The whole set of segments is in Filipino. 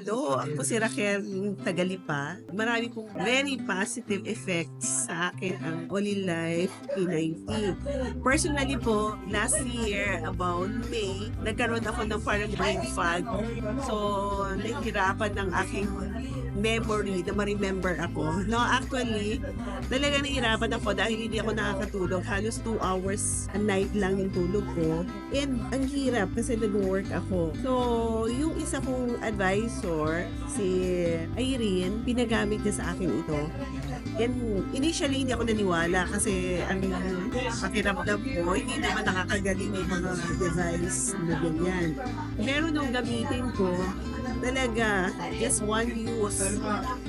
Hello, ako si Raquel Tagalipa. Marami pong very positive effects sa akin ang Only Life P90. Personally po, last year, about May, nagkaroon ako ng parang brain fog. So, nahihirapan ng aking memory na ma-remember ako. No, actually, talaga nahihirapan ako dahil hindi ako nakakatulog. Halos 2 hours a night lang yung tulog ko. And ang hirap kasi nag-work ako. So, yung isa kong advisor, si Irene, pinagamit niya sa akin ito. And initially, hindi ako naniwala kasi ang pakiramdam ko, hindi naman nakakagaling yung mga device na ganyan. Pero nung gamitin ko, talaga, just one use,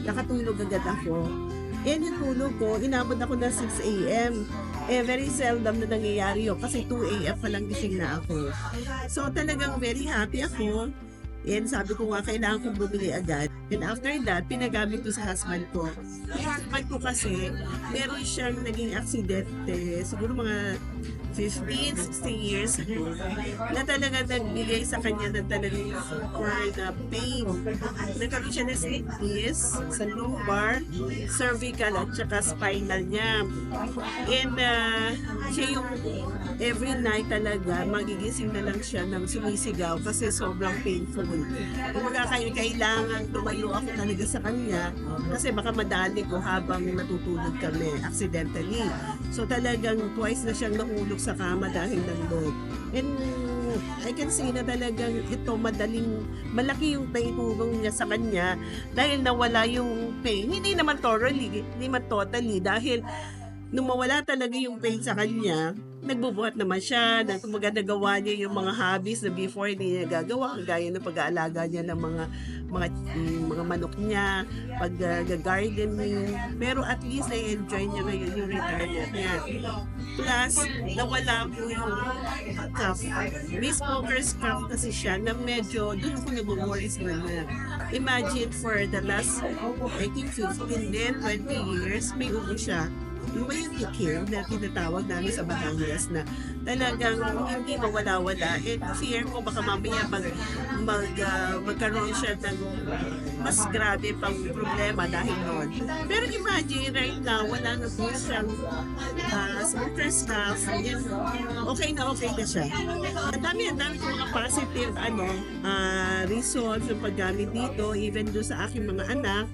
nakatulog agad ako. And yung tulog ko, inabot ako ng 6 a.m. Very seldom na nangyayari yun kasi 2 a.m. pa lang gising na ako. So talagang very happy ako. And sabi ko nga, kailangan kong bumili agad. And after that, pinagamit ko sa husband ko. Yung husband ko kasi, meron siyang naging aksidente, siguro mga 15, 16 years ago, na talaga nagbigay sa kanya ng talagang super na pain. Nagkaroon siya ng sickness sa lumbar, cervical at saka spinal niya. And siya yung every night talaga, magigising na lang siya ng sumisigaw kasi sobrang painful. Kumbaga kailangan tumayo ako talaga sa kanya kasi baka madali ko habang natutulog kami accidentally. So talagang twice na siyang nahulog sa kama dahil ng load. And I can see na talagang ito malaki yung naitulong niya sa kanya dahil nawala yung pain. Hindi naman totally dahil nung mawala talaga yung pain sa kanya, nagbubuhat naman siya, nagawa niya yung mga hobbies na before hindi niya gagawa, gaya ng pag-aalaga niya ng mga manok niya, pag-gardening, pero at least na-enjoy niya ngayon yung retirement niya. Plus, nawala po yung cuff. May smoker's cuff kasi siya na medyo doon ko nag-worry sa kanya. Imagine for the last, I think 15 din, 20 years, may ubo siya. Yung may tikim na tinatawag namin sa Batangas na talagang hindi mawala-wala. And fear ko baka mamaya magkaroon siya ng mas grabe pang problema dahil noon. Pero imagine right now, wala na po siyang smoker's stuff. Okay na siya. Ang dami ko mga positive results ng paggamit dito, even doon sa aking mga anak.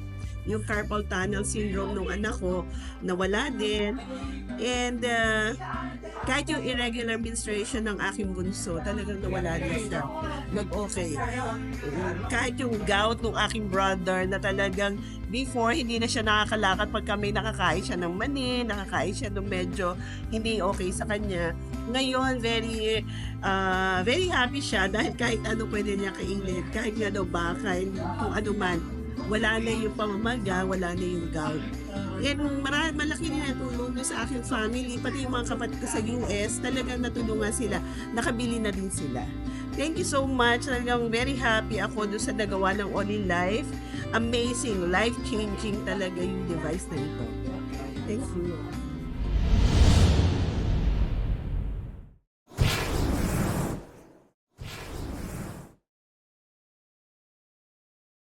Yung carpal tunnel syndrome ng anak ko, nawala din. And kahit yung irregular menstruation ng aking bunso, talagang nawala din siya. Nag-okay. Kahit yung gout ng aking brother na talagang before, hindi na siya nakakalakad pag kami nakakain siya ng mani, nakakain siya ng medyo hindi okay sa kanya. Ngayon, very happy siya dahil kahit ano pwede niya kainin, kahit nga daw bakay, kung ano man. Wala na yung pamamaga, wala na yung gout. And malaki din natulong sa aking family, pati yung mga kapatid ko sa US, talagang natulungan sila, nakabili na din sila. Thank you so much, talagang very happy ako doon sa nagawa ng Only Life. Amazing, life-changing talaga yung device na ito. Thank you.